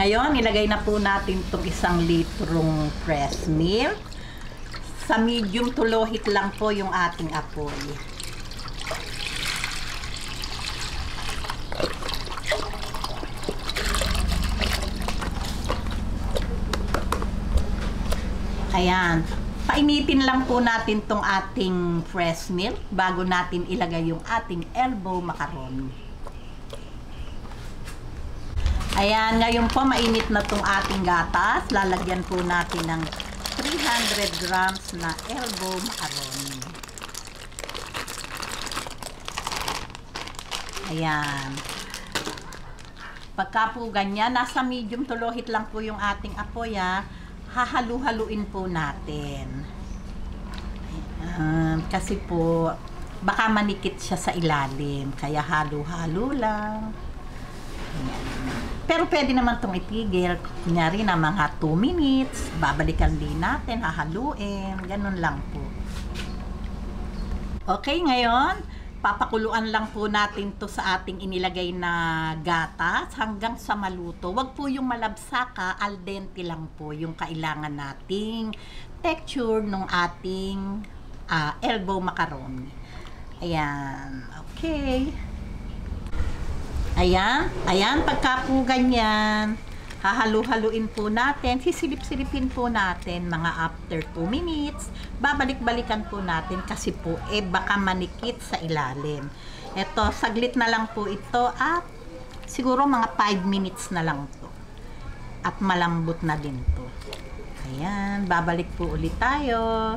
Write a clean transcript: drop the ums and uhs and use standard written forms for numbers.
Ngayon, nilagay na po natin itong 1 litrong fresh milk. Sa medium to low heat lang po yung ating apoy. Ayan. Painitin lang po natin tong ating fresh milk bago natin ilagay yung ating elbow macaroni. Ayan, ngayon po mainit na tong ating gatas. Lalagyan po natin ng 300 grams na elbow macaroni. Ayan. Pagka po ganyan, nasa medium to low heat lang po yung ating apoy, hahalu-haluin po natin. Kasi po, baka manikit siya sa ilalim. Kaya halo-halo lang. Ayan. Pero pwede naman itong itigil. Kunyari na mga 2 minutes. Babalikan din natin, hahaluin. Ganun lang po. Okay, ngayon, papakuluan lang po natin to sa ating inilagay na gatas hanggang sa maluto. Wag po yung malabsaka, al dente lang po yung kailangan nating texture ng ating elbow macaroni. Ayan, okay. Ayan, pagka po ganyan, hahalu-haluin po natin, sisilip-silipin po natin mga after 2 minutes, babalik-balikan po natin kasi po baka manikit sa ilalim. Ito, saglit na lang po ito at siguro mga 5 minutes na lang to. At malambot na din to. Ayan, babalik po ulit tayo.